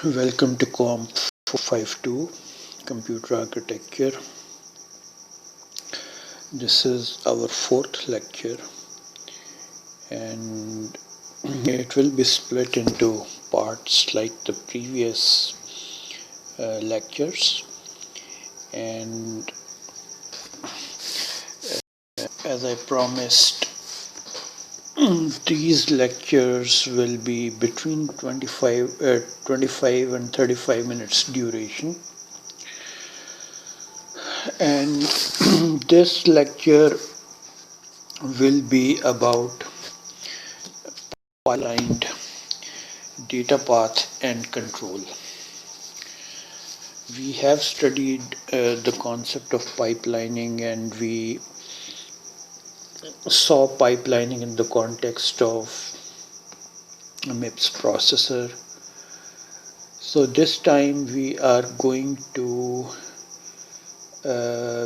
Welcome to COM 452 Computer Architecture. This is our fourth lecture and it will be split into parts like the previous lectures, and as I promised, these lectures will be between 25 and 35 minutes duration, and this lecture will be about pipelined data path and control. We have studied the concept of pipelining, and we saw pipelining in the context of a MIPS processor. So this time we are going to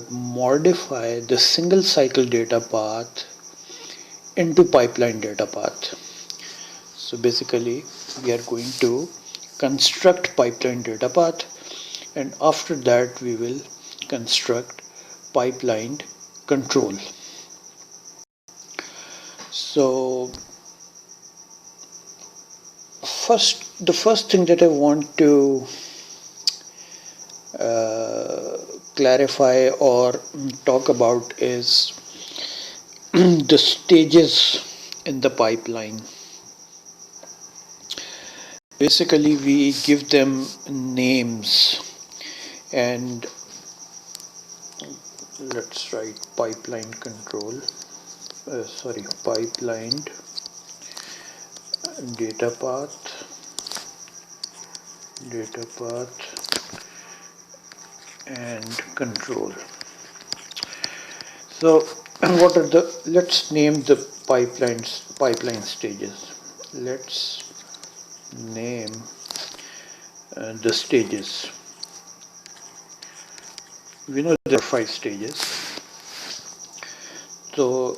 modify the single cycle data path into pipeline data path. So basically we are going to construct pipeline data path, and after that we will construct pipelined control. So the first thing that I want to clarify or talk about is the stages in the pipeline. Basically, we give them names, and let's write pipeline control, pipelined data path, and control. So what are let's name the pipeline stages. Let's name the stages. We know there are 5 stages. So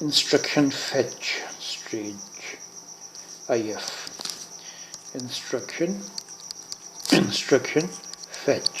instruction fetch stage, IF. instruction fetch.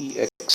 EX,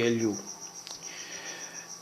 ALU.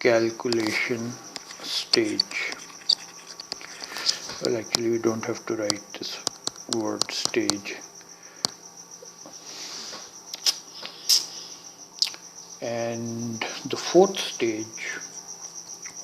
calculation stage. Well, actually we don't have to write this word stage. And the fourth stage,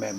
MEM.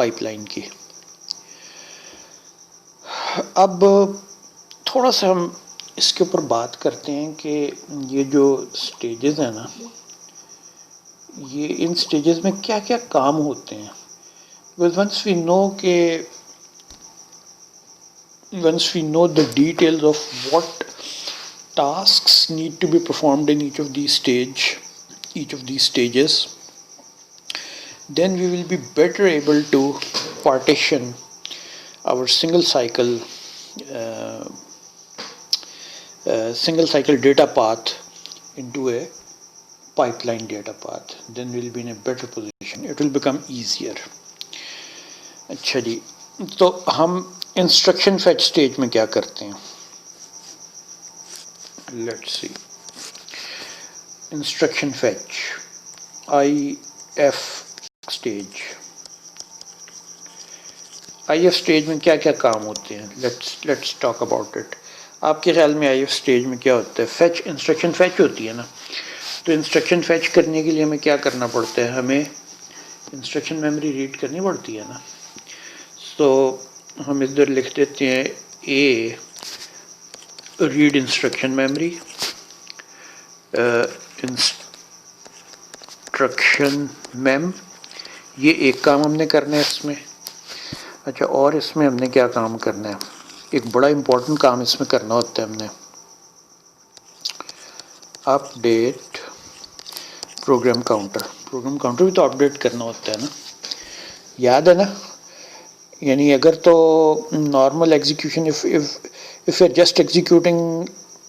Pipe line کی. اب تھوڑا سا ہم اس کے اوپر بات کرتے ہیں کہ یہ جو سٹیجز ہیں نا، یہ ان سٹیجز میں کیا کیا کام ہوتے ہیں. Once we know the details of what tasks need to be performed in each of these stages, then we will be better able to partition our single cycle data path into a pipeline data path. Then we'll be in a better position. It will become easier. اچھا جی، تو ہم instruction fetch stage میں کیا کرتے ہیں. Let's see instruction fetch I F stage. I F stage میں کیا کیا کام ہوتے ہیں. Let's talk about it. آپ کے خیال میں آئی ایف اسٹیج میں کیا ہوتا ہے؟ فیچ، انسٹرکشن فیچ ہوتی ہے نا. تو انسٹرکشن فیچ کرنے کے لیے ہمیں کیا کرنا پڑتا ہے؟ ہمیں انسٹرکشن میموری ریڈ کرنی پڑتی ہے نا. تو ہم ادھر لکھ دیتے ہیں اے ریڈ انسٹرکشن میموری، انسٹرکشن میم. یہ ایک کام ہم نے کرنا ہے اس میں. اچھا، اور اس میں ہم نے کیا کام کرنا ہے؟ ایک بڑا امپورٹنٹ کام اس میں کرنا ہوتا ہے ہم نے update program counter. Program counter بھی تو اپ ڈیٹ کرنا ہوتا ہے نا، یاد ہے نا. یعنی اگر تو normal execution of you are just executing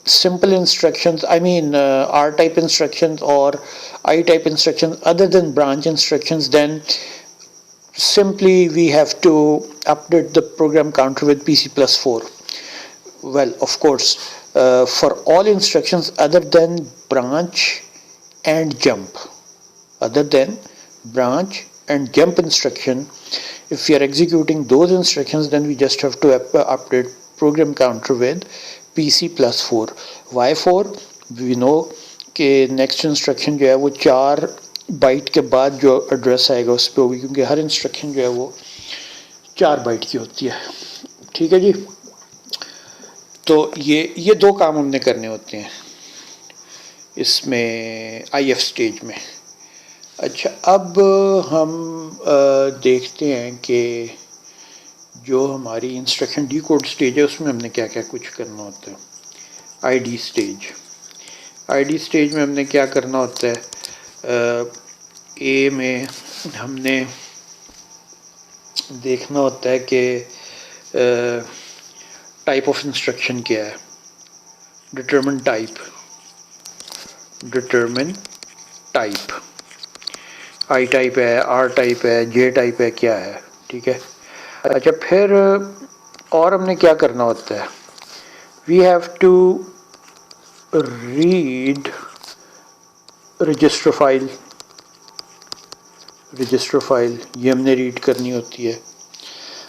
simple instructions, I mean R type instructions or I type instructions other than branch instructions, then simply we have to update the program counter with PC+4. Well, of course, for all instructions other than branch and jump, instruction, if we are executing those instructions, then we just have to update program counter with PC+4. Why 4? We know کہ next instruction جو ہے وہ 4 byte کے بعد جو address آئے گا اس پہ ہوگی، کیونکہ ہر انسٹرکشن جو ہے وہ 4 بائٹ کی ہوتی ہے. ٹھیک ہے جی. تو یہ 2 کام ہم نے کرنے ہوتے ہیں اس میں آئی ایف اسٹیج میں. اچھا، اب ہم دیکھتے ہیں کہ جو ہماری انسٹرکشن ڈی کوڈ اسٹیج ہے اس میں ہم نے کیا کیا کچھ کرنا ہوتا ہے. آئی ڈی اسٹیج میں ہم نے کیا کرنا ہوتا ہے؟ اے میں ہم نے دیکھنا ہوتا ہے کہ ٹائپ آف انسٹرکشن کیا ہے. ڈٹرمن ٹائپ آئی ٹائپ ہے، آر ٹائپ ہے، جے ٹائپ ہے، کیا ہے. ٹھیک ہے. اچھا، پھر اور ہم نے کیا کرنا ہوتا ہے؟ We have to read register file. یہ ہم نے ریڈ کرنی ہوتی ہے.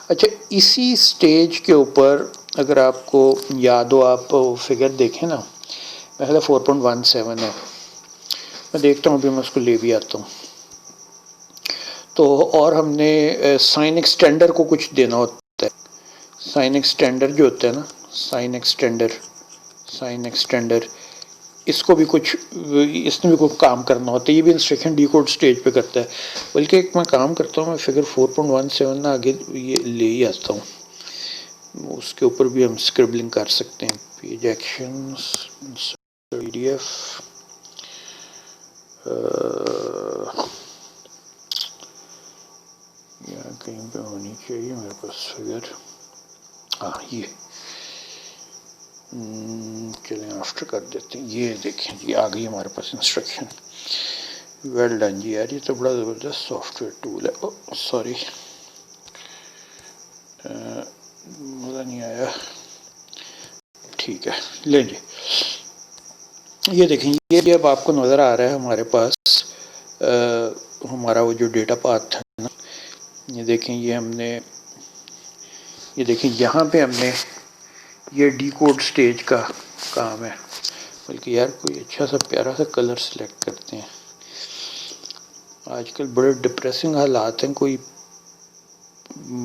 اچھا، اسی سٹیج کے اوپر اگر آپ کو یاد ہو، آپ فگر دیکھیں نا، پہلے 4.17 ہے. میں دیکھتا ہوں، ابھی میں اس کو لے بھی آتا ہوں. تو اور ہم نے سائن ایکسٹینڈر کو کچھ دینا ہوتا ہے. سائن ایکسٹینڈر جو ہوتا ہے نا، سائن ایکسٹینڈر اس کو بھی کچھ، اس نے بھی کچھ کام کرنا ہوتا ہے. یہ بھی انسٹرکشن ڈی کوڈ اسٹیج پہ کرتا ہے. بلکہ ایک میں کام کرتا ہوں، میں فگر 4.17 نہ آگے یہ لے ہی آتا ہوں، اس کے اوپر بھی ہم اسکربلنگ کر سکتے ہیں. Page actions P D F, یہاں کہیں پہ ہونی چاہیے میرے پاس فگر. ہاں، یہ چلیں آفٹر کر دیتے ہیں. یہ دیکھیں جی، آ گئی ہمارے پاس انسٹرکشن. ویل ڈن جی یار، یہ تو بڑا زبردست سافٹ ویئر ٹول ہے. سوری، مزہ نہیں آیا. ٹھیک ہے، لیں جی. یہ دیکھیں، یہ اب آپ کو نظر آ رہا ہے ہمارے پاس ہمارا وہ جو ڈیٹا پاتھ ہے نا. یہ دیکھیں، یہ ہم نے، یہ دیکھیں یہاں پہ ہم نے یہ ڈی کوڈ سٹیج کا کام ہے. بلکہ یار کوئی اچھا سا پیارا سا کلر سلیکٹ کرتے ہیں. آج کل بڑے ڈپریسنگ حالات ہیں. کوئی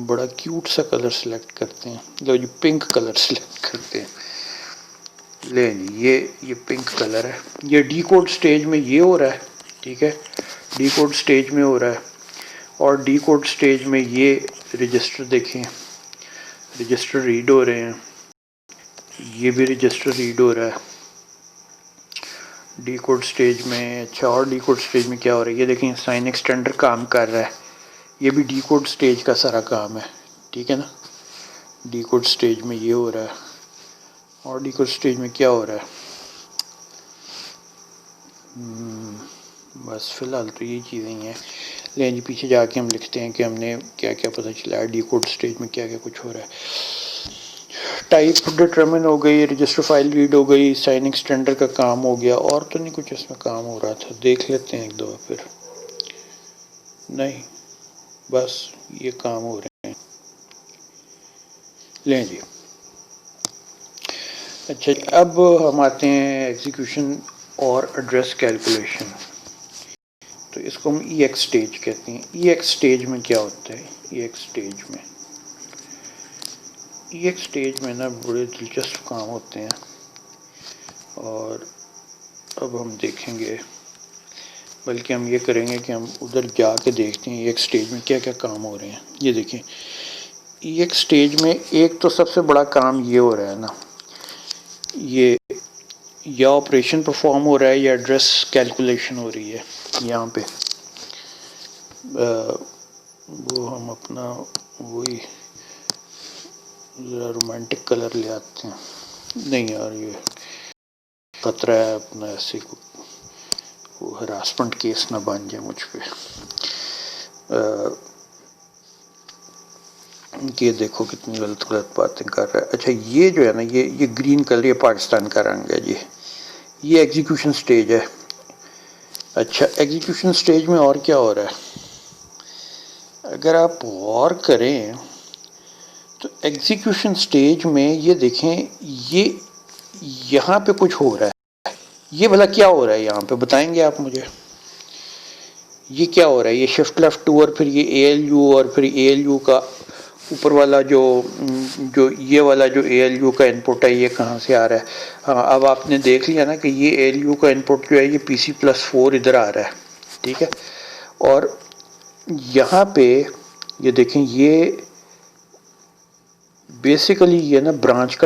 بڑا کیوٹ سا کلر سلیکٹ کرتے ہیں. لو جی پنک کلر سلیکٹ کرتے ہیں. لیں جی یہ پنک کلر ہے. یہ ڈی کوڈ سٹیج میں یہ ہو رہا ہے. ٹھیک ہے, ڈی کوڈ سٹیج میں ہو رہا ہے. اور ڈی کوڈ سٹیج میں یہ رجسٹر دیکھیں, رجسٹر ریڈ ہو رہے ہیں. یہ بھی رجسٹر ریڈ ہو رہا ہے ڈی کوڈ سٹیج میں. اچھا, اور ڈی کوڈ سٹیج میں کیا ہو رہا ہے یہ دیکھیں, سائن ایکسٹینڈر کام کر رہا ہے. یہ بھی ڈی کوڈ سٹیج کا سارا کام ہے. ٹھیک ہے نا, ڈی کوڈ سٹیج میں یہ ہو رہا ہے. اور ڈی کوڈ سٹیج میں کیا ہو رہا ہے, بس فی الحال تو یہ چیزیں ہی ہیں. لیں جی پیچھے جا کے ہم لکھتے ہیں کہ ہم نے کیا کیا پتہ چلا ہے ڈی کوڈ سٹیج میں کیا کیا کچھ ہو رہا ہے. ٹائپ ڈٹرمن ہو گئی, رجسٹر فائل ریڈ ہو گئی, سائن ایکسٹینڈر کا کام ہو گیا. اور تو نہیں کچھ اس میں کام ہو رہا تھا, دیکھ لیتے ہیں ایک دو پھر. نہیں, بس یہ کام ہو رہے ہیں. لیں جی. اچھا, اب ہم آتے ہیں ایگزیکیوشن اور ایڈریس کیلکولیشن. تو اس کو ہم ای ایکس سٹیج کہتے ہیں. ای ایکس سٹیج میں کیا ہوتا ہے, ای ایکس سٹیج میں ای ایکس سٹیج میں نا بڑے دلچسپ کام ہوتے ہیں. اور اب ہم دیکھیں گے, بلکہ ہم یہ کریں گے کہ ہم ادھر جا کے دیکھتے ہیں ایک سٹیج میں کیا کیا کام ہو رہے ہیں. یہ دیکھیں, ایک سٹیج میں ایک تو سب سے بڑا کام یہ ہو رہا ہے نا, یہ یا آپریشن پرفارم ہو رہا ہے یا ایڈریس کیلکولیشن ہو رہی ہے. یہاں پہ وہ ہم اپنا وہی ذرا رومانٹک کلر لے آتے ہیں. نہیں یار, یہ خطرہ ہے اپنا ایسے کو وہ ہراسمنٹ کیس نہ بن جائے مجھ پہ. یہ دیکھو کتنی غلط باتیں کر رہا ہے. اچھا, یہ جو ہے نا یہ گرین کلر, یہ پاکستان کا رنگ ہے جی. یہ ایگزیکیوشن سٹیج ہے. اچھا, ایگزیکیوشن سٹیج میں اور کیا ہو رہا ہے, اگر آپ غور کریں تو ایگزیکیوشن سٹیج میں یہ دیکھیں, یہ یہاں پہ کچھ ہو رہا ہے. یہ بھلا کیا ہو رہا ہے یہاں پہ, بتائیں گے آپ مجھے, یہ کیا ہو رہا ہے. یہ شفٹ لیفٹ 2 اور پھر یہ اے ایل یو, اور پھر اے ایل یو کا اوپر والا جو یہ والا جو اے ایل یو کا ان پٹ ہے یہ کہاں سے آ رہا ہے. ہاں, اب آپ نے دیکھ لیا نا کہ یہ اے ایل یو کا ان پٹ جو ہے یہ پی سی پلس 4 ادھر آ رہا ہے. ٹھیک ہے, اور یہاں پہ یہ دیکھیں, یہ بیسیکلی یہ نا برانچ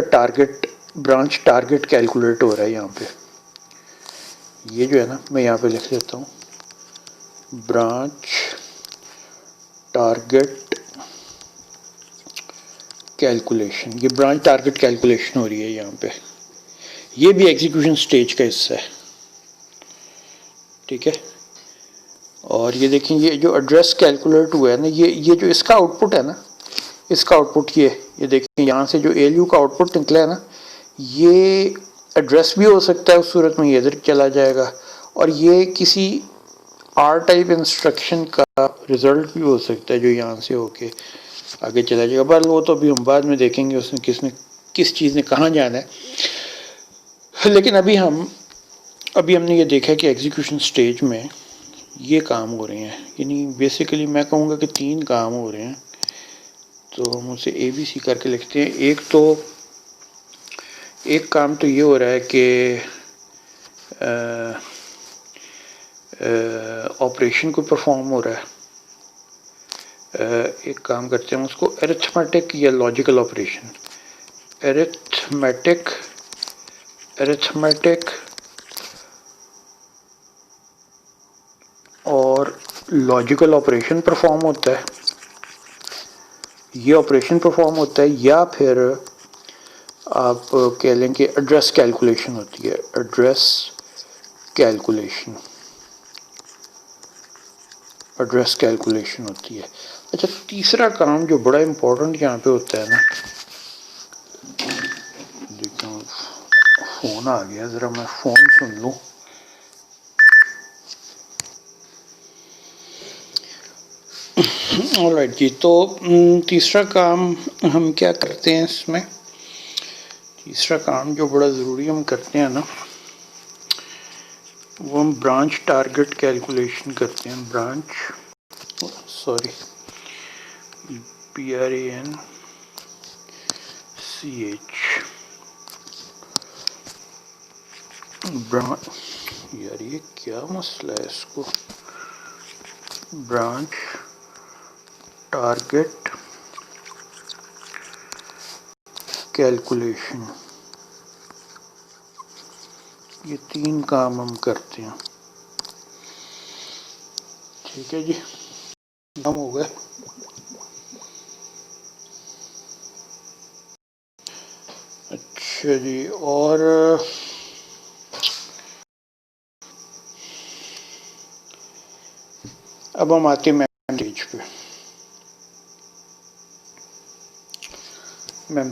ٹارگٹ کیلکولیٹ ہو رہا ہے یہاں پہ. یہ جو ہے نا, میں یہاں پہ لکھ لیتا ہوں, برانچ ٹارگٹ کیلکولیشن. یہ برانچ ٹارگٹ کیلکولیشن ہو رہی ہے یہاں پہ. یہ بھی ایگزیکیوشن سٹیج کا حصہ ہے. ٹھیک ہے, اور یہ دیکھیں, یہ جو ایڈریس کیلکولیٹ ہوا ہے نا, یہ جو اس کا آؤٹ پٹ ہے نا, اس کا آؤٹ پٹ یہ دیکھیں, یہاں سے جو اے ایل یو کا آؤٹ پٹ نکلا ہے نا, یہ ایڈریس بھی ہو سکتا ہے اس صورت میں, یہ ادھر چلا جائے گا. اور یہ کسی آر ٹائپ انسٹرکشن کا رزلٹ بھی ہو سکتا ہے جو یہاں سے ہو کے آگے چلا جائے گا. بس وہ تو ابھی ہم بعد میں دیکھیں گے اس نے کس چیز نے کہاں جانا ہے. لیکن ابھی ہم نے یہ دیکھا کہ ایگزیکیوشن سٹیج میں یہ کام ہو رہے ہیں. یعنی بیسیکلی میں کہوں گا کہ 3 کام ہو رہے ہیں. تو ہم اسے اے بی سی کر کے لکھتے ہیں. ایک کام تو یہ ہو رہا ہے کہ آپریشن کو پرفارم ہو رہا ہے. ایک کام کرتے ہیں اس کو ارتھمیٹک یا لاجیکل آپریشن. ارتھمیٹک اور لاجیکل آپریشن پرفارم ہوتا ہے. یہ آپریشن پرفارم ہوتا ہے, یا پھر آپ کہہ لیں کہ ایڈریس کیلکولیشن ہوتی ہے. ایڈریس کیلکولیشن ہوتی ہے. اچھا, تیسرا کام جو بڑا امپورٹنٹ یہاں پہ ہوتا ہے نا, دیکھیں فون آ گیا, ذرا میں فون سن لوں. آلرائٹ جی, تو تیسرا کام ہم کیا کرتے ہیں اس میں, تیسرا کام جو بڑا ضروری ہم کرتے ہیں نا, وہ ہم برانچ ٹارگٹ کیلکولیشن کرتے ہیں. برانچ. یار یہ کیا مسئلہ ہے اس کو. برانچ ٹارگیٹ کیلکولیشن، یہ 3 کام ہم کرتے ہیں. ٹھیک ہے جی، کام ہو گئے. اچھا جی، اور اب ہم آتے ہیں میم اسٹیج پہ. میم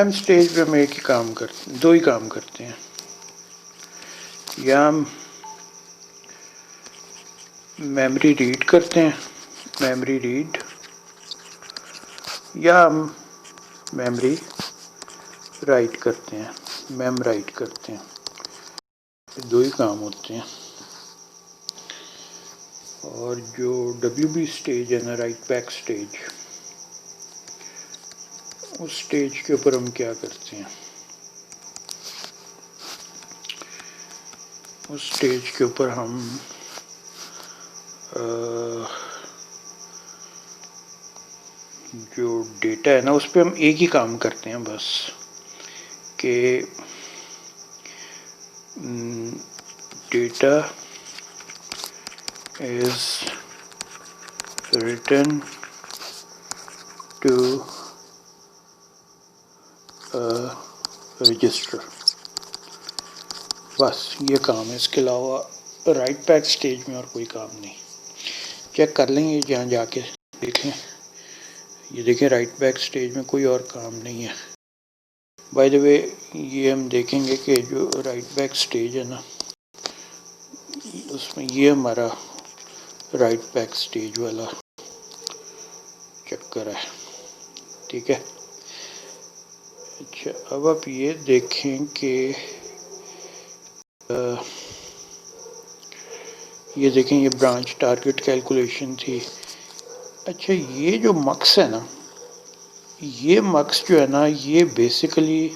اسٹیج پہ ہم ایک ہی کام کرتے ہیں، 2 ہی کام کرتے ہیں. یا ہم میموری ریڈ کرتے ہیں، میموری ریڈ، یا ہم میموری رائٹ کرتے ہیں، میم رائٹ کرتے ہیں. 2 ہی کام ہوتے ہیں. اور جو WB اسٹیج ہے نا، رائٹ بیک اسٹیج، اس اسٹیج کے اوپر ہم کیا کرتے ہیں؟ اس اسٹیج کے اوپر ہم جو ڈیٹا ہے نا، اس پہ ہم ایک ہی کام کرتے ہیں بس، کہ data is written to a register. بس یہ کام ہے، اس کے علاوہ رائٹ بیک اسٹیج میں اور کوئی کام نہیں. چیک کر لیں گے جہاں جا کے دیکھیں. یہ دیکھیں رائٹ بیک اسٹیج میں کوئی اور کام نہیں ہے. بائی دا وے یہ ہم دیکھیں گے کہ جو رائٹ بیک اسٹیج ہے نا، اس میں یہ ہمارا رائٹ بیک اسٹیج والا چکر ہے. ٹھیک ہے. اچھا، اب آپ یہ دیکھیں کہ یہ دیکھیں یہ برانچ ٹارگیٹ کیلکولیشن تھی. اچھا، یہ جو مکس ہے نا، یہ مکس جو ہے نا، یہ basically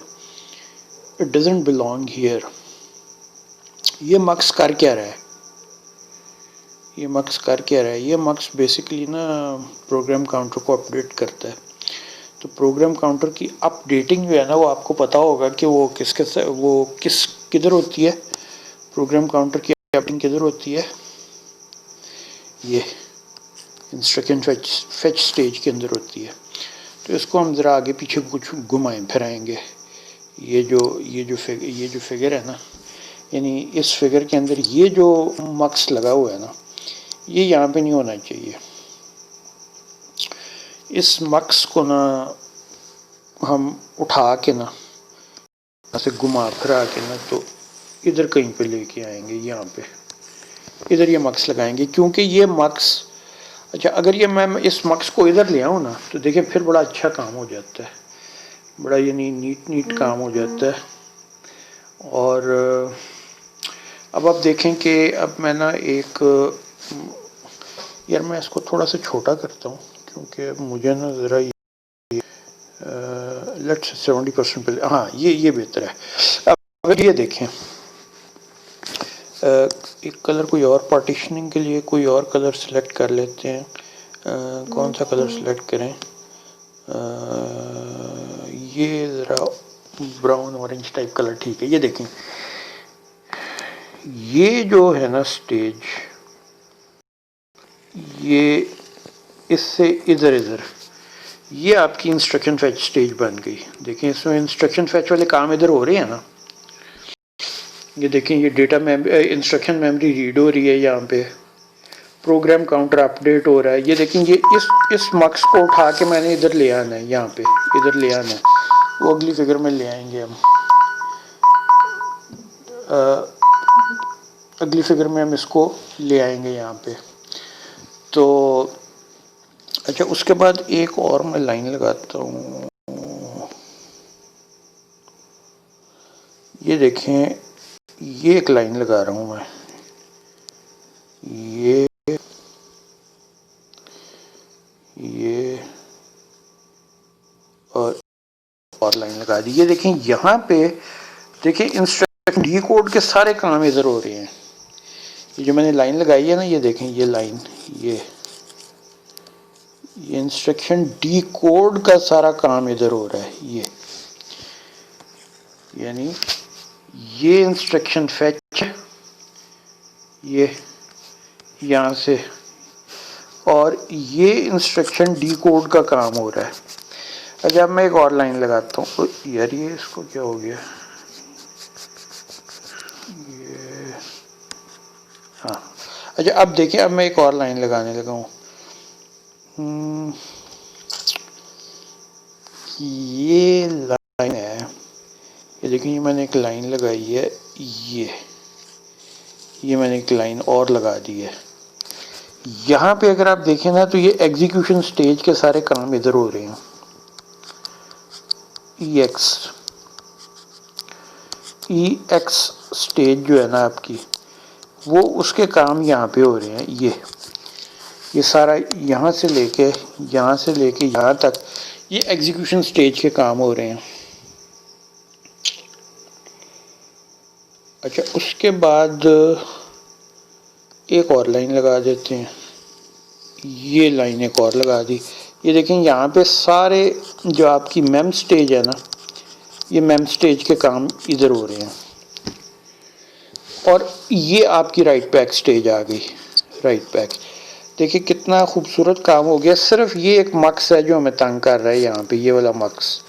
it doesn't belong here. یہ مکس کر کیا رہا ہے؟ یہ مکس بیسیکلی نا پروگرام کاؤنٹر کو اپڈیٹ کرتا ہے. تو پروگرام کاؤنٹر کی اپ ڈیٹنگ جو ہے نا، وہ آپ کو پتا ہوگا کہ وہ کدھر ہوتی ہے. پروگرام کاؤنٹر کی اپڈیٹنگ کدھر ہوتی ہے؟ یہ انسٹرکشن فیچ اسٹیج کے اندر ہوتی ہے. تو اس کو ہم ذرا آگے پیچھے کچھ گھمائیں پھرائیں گے. یہ جو فگر ہے نا، یعنی اس فگر کے اندر یہ جو مکس لگا ہوا ہے نا، یہ یہاں پہ نہیں ہونا چاہیے. اس مکس کو نا ہم اٹھا کے نا ایسے گھما پھرا کے نا، تو ادھر کہیں پہ لے کے آئیں گے. یہاں پہ ادھر یہ مکس لگائیں گے، کیونکہ یہ مکس، اچھا اگر یہ میں اس مکس کو ادھر لے آؤں نا، تو دیکھیں پھر بڑا اچھا کام ہو جاتا ہے. بڑا یعنی نیٹ کام ہو جاتا ہے. اور اب آپ دیکھیں کہ اب میں نا ایک، یار میں اس کو تھوڑا سا چھوٹا کرتا ہوں، کیونکہ مجھے نا ذرا لیٹس 70% پہ، ہاں یہ بہتر ہے. اب اگر یہ دیکھیں، ایک کلر کوئی اور پارٹیشننگ کے لیے کوئی اور کلر سلیکٹ کر لیتے ہیں. کون سا کلر سلیکٹ کریں؟ یہ ذرا براؤن اورنج ٹائپ کلر ٹھیک ہے. یہ دیکھیں، یہ جو ہے نا اسٹیج، یہ اس سے ادھر یہ آپ کی انسٹرکشن فیچ اسٹیج بن گئی. دیکھیں اس میں انسٹرکشن فیچ والے کام ادھر ہو رہے ہیں نا. یہ دیکھیں یہ ڈیٹا انسٹرکشن میموری ریڈ ہو رہی ہے، یہاں پہ پروگرام کاؤنٹر اپڈیٹ ہو رہا ہے. یہ دیکھیں یہ اس مکس کو اٹھا کے میں نے ادھر لے آنا ہے، یہاں پہ ادھر لے آنا ہے. وہ اگلی فگر میں لے آئیں گے ہم. اگلی فگر میں ہم اس کو لے آئیں گے یہاں پہ. تو اچھا، اس کے بعد ایک اور میں لائن لگاتا ہوں. یہ دیکھیں، یہ ایک لائن لگا رہا ہوں میں. یہ اور لائن لگا دی. یہ دیکھیں یہاں پہ دیکھیں انسٹرکشن ڈی کوڈ کے سارے کام ادھر ہو رہے ہیں. یہ جو میں نے لائن لگائی ہے نا, یہ دیکھیں یہ لائن, یہ انسٹرکشن ڈی کوڈ کا سارا کام ادھر ہو رہا ہے. یہ یعنی یہ انسٹرکشن فیچ یہ یہاں سے, اور یہ انسٹرکشن ڈی کوڈ کا کام ہو رہا ہے. اچھا اب میں ایک اور لائن لگاتا ہوں. یار یہ اس کو کیا ہو گیا, یہ ہاں. اچھا اب دیکھیں, اب میں ایک اور لائن لگانے لگا ہوں. یہ لائن ہے, یہ دیکھیں یہ میں نے ایک لائن لگائی ہے, یہ میں نے ایک لائن اور لگا دی ہے. یہاں پہ اگر آپ دیکھیں نا تو یہ ایگزیکیوشن سٹیج کے سارے کام ادھر ہو رہے ہیں. ای ایکس سٹیج جو ہے نا آپ کی, وہ اس کے کام یہاں پہ ہو رہے ہیں. یہ سارا یہاں سے لے کے یہاں تک یہ ایگزیکیوشن سٹیج کے کام ہو رہے ہیں. اچھا اس کے بعد ایک اور لائن لگا دیتے ہیں. یہ لائن ایک اور لگا دی. یہ دیکھیں یہاں پہ سارے جو آپ کی میم سٹیج ہے نا, یہ میم سٹیج کے کام ادھر ہو رہے ہیں. اور یہ آپ کی رائٹ بیک سٹیج آ گئی. رائٹ بیک دیکھیں کتنا خوبصورت کام ہو گیا. صرف یہ ایک مکس ہے جو ہمیں تنگ کر رہا ہے یہاں پہ, یہ والا مکس.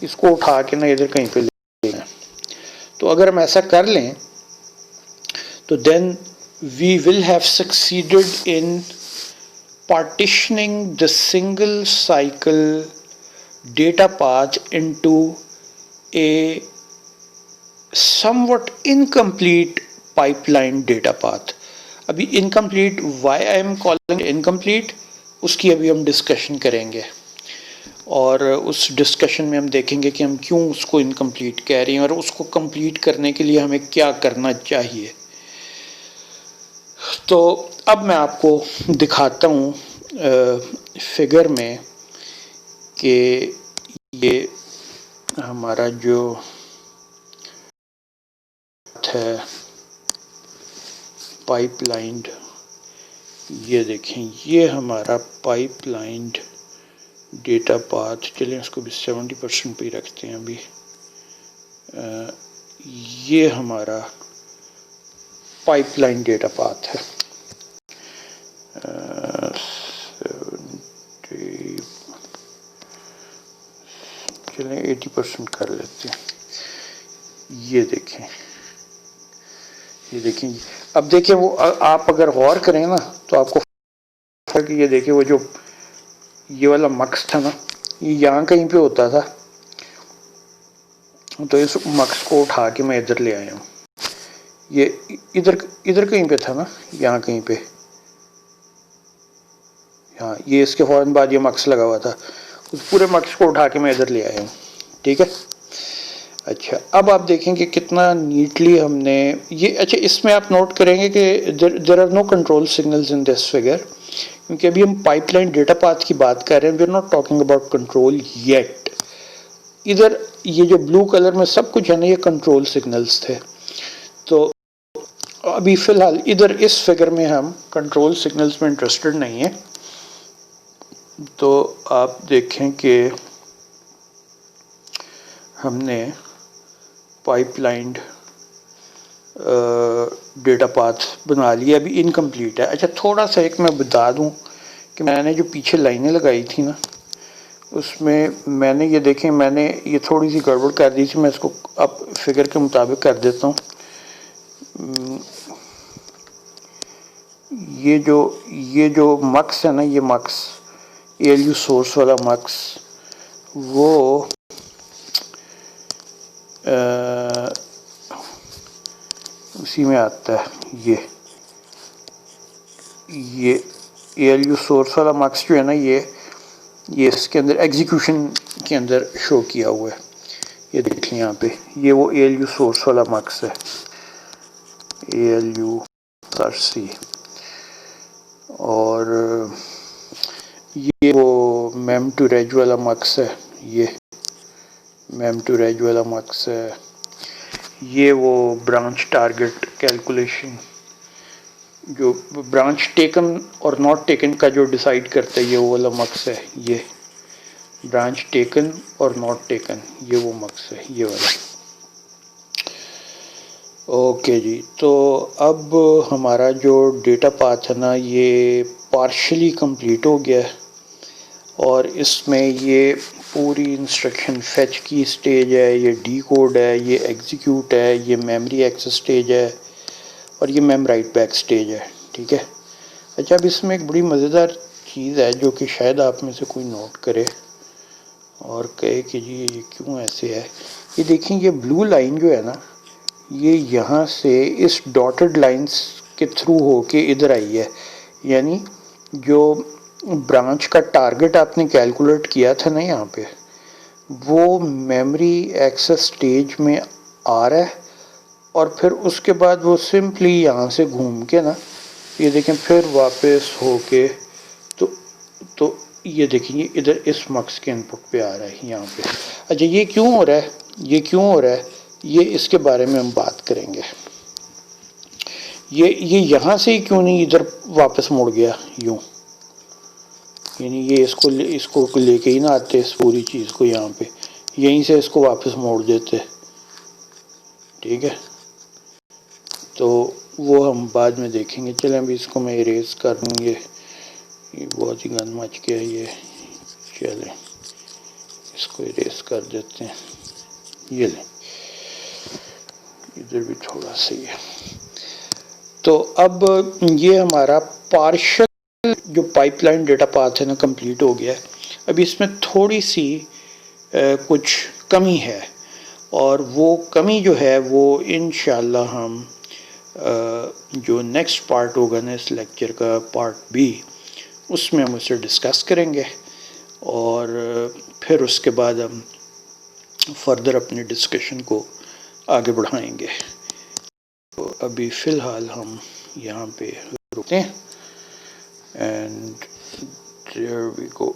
اس کو اٹھا کے نا ادھر کہیں پہ لے لیں. تو اگر ہم ایسا کر لیں تو then we will have succeeded in partitioning the single cycle data path into a somewhat incomplete pipeline data path. ابھی incomplete, why I am calling it incomplete, اس کی ابھی ہم ڈسکشن کریں گے, اور اس ڈسکشن میں ہم دیکھیں گے کہ ہم کیوں اس کو انکمپلیٹ کہہ رہے ہیں اور اس کو کمپلیٹ کرنے کے لیے ہمیں کیا کرنا چاہیے. تو اب میں آپ کو دکھاتا ہوں فگر میں کہ یہ ہمارا جو ہے پائپ لائنڈ, یہ دیکھیں یہ ہمارا پائپ لائنڈ ڈیٹا پاتھ. چلیں اس کو بھی 70% پہ ہی رکھتے ہیں ابھی. یہ ہمارا پائپ لائن ڈیٹا پاتھ ہے. چلیں 80% کر لیتے ہیں. یہ دیکھیں اب دیکھیں وہ آپ اگر غور کریں نا تو آپ کو کہ یہ دیکھیں وہ جو یہ والا مکس تھا نا, یہ یہاں کہیں پہ ہوتا تھا, تو اس مکس کو اٹھا کے میں ادھر لے آیا ہوں. یہ ادھر کہیں پہ تھا نا, یہاں کہیں پہ, ہاں یہ اس کے فوراً بعد یہ مکس لگا ہوا تھا. اس پورے مکس کو اٹھا کے میں ادھر لے آیا ہوں. ٹھیک ہے. اچھا اب آپ دیکھیں کہ کتنا نیٹلی ہم نے یہ, اچھا اس میں آپ نوٹ کریں گے کہ there are no control signals in this figure, کیونکہ ابھی ہم پائپ لائن ڈیٹا پاتھ کی بات کر رہے ہیں. We are not talking about control yet. ادھر یہ جو بلو کلر میں سب کچھ ہے نا, یہ کنٹرول سگنلز تھے. تو ابھی فی الحال ادھر اس فگر میں ہم کنٹرول سگنلز میں انٹرسٹڈ نہیں ہیں. تو آپ دیکھیں کہ ہم نے پائپ لائنڈ ڈیٹا پاتھ بنا لیا. ابھی انکمپلیٹ ہے. اچھا تھوڑا سا ایک میں بتا دوں کہ میں نے جو پیچھے لائنیں لگائی تھی نا, اس میں میں نے یہ دیکھیں میں نے یہ تھوڑی سی گڑبڑ کر دی تھی. میں اس کو اب فگر کے مطابق کر دیتا ہوں. یہ جو مکس ہے نا, یہ mix A L you source والا مکس, وہ اسی میں آتا ہے. یہ اے ایل یو سورس والا مکس جو ہے نا, یہ اس کے اندر ایگزیکیوشن کے اندر شو کیا ہوا ہے. یہ دیکھیں یہاں پہ, یہ وہ اے ایل یو سورس والا مکس ہے, اے ایل یو سی. اور یہ وہ میم ٹو ریج والا مکس ہے، یہ میم ٹو ریج والا مکس ہے، یہ وہ برانچ ٹارگٹ کیلکولیشن جو برانچ ٹیکن اور ناٹ ٹیکن کا جو ڈیسائیڈ کرتا ہے، یہ وہ والا مکس ہے، یہ برانچ ٹیکن اور ناٹ ٹیکن، یہ وہ مکس ہے، یہ والا۔ اوکے جی، تو اب ہمارا جو ڈیٹا پاتھ ہے نا، یہ پارشلی کمپلیٹ ہو گیا ہے، اور اس میں یہ پوری انسٹرکشن فیچ کی اسٹیج ہے، یہ ڈی کوڈ ہے، یہ ایگزیکیوٹ ہے، یہ میموری ایکسس اسٹیج ہے، اور یہ میم رائٹ بیک اسٹیج ہے، ٹھیک ہے۔ اچھا، اب اس میں ایک بڑی مزیدار چیز ہے جو کہ شاید آپ میں سے کوئی نوٹ کرے اور کہے کہ جی یہ کیوں ایسے ہے۔ یہ دیکھیں، یہ بلو لائن جو ہے نا، یہ یہاں سے اس ڈاٹڈ لائنز کے تھرو ہو کے ادھر آئی ہے، یعنی جو برانچ کا ٹارگٹ آپ نے کیلکولیٹ کیا تھا نا یہاں پہ، وہ میموری ایکسس اسٹیج میں آ رہا ہے، اور پھر اس کے بعد وہ سمپلی یہاں سے گھوم کے نا، یہ دیکھیں پھر واپس ہو کے تو یہ دیکھیں یہ ادھر اس مکس کے انپٹ پہ آ رہا ہے یہاں پہ۔ اچھا، یہ کیوں ہو رہا ہے، یہ کیوں ہو رہا ہے، یہ اس کے بارے میں ہم بات کریں گے۔ یہ یہاں سے ہی کیوں نہیں ادھر واپس مڑ گیا یوں، یعنی یہ اس کو لے کے ہی نہ آتے اس پوری چیز کو یہاں پہ، یہیں سے اس کو واپس موڑ دیتے، ٹھیک ہے۔ تو وہ ہم بعد میں دیکھیں گے۔ چلیں ابھی اس کو میں اریز کر دوں، یہ بہت ہی گند مچ گیا یہ، چلیں اس کو اریز کر دیتے ہیں، یہ لیں ادھر بھی تھوڑا سا ہی ہے۔ تو اب یہ ہمارا پارشل جو پائپ لائن ڈیٹا پاتھ ہے نا کمپلیٹ ہو گیا ہے۔ اب اس میں تھوڑی سی کچھ کمی ہے، اور وہ کمی جو ہے وہ انشاءاللہ ہم جو نیکسٹ پارٹ ہوگا نا اس لیکچر کا، پارٹ بی، اس میں ہم اسے ڈسکس کریں گے، اور پھر اس کے بعد ہم فردر اپنے ڈسکشن کو آگے بڑھائیں گے۔ تو ابھی فی الحال ہم یہاں پہ رکتے ہیں، اینڈ دیئر وی گو۔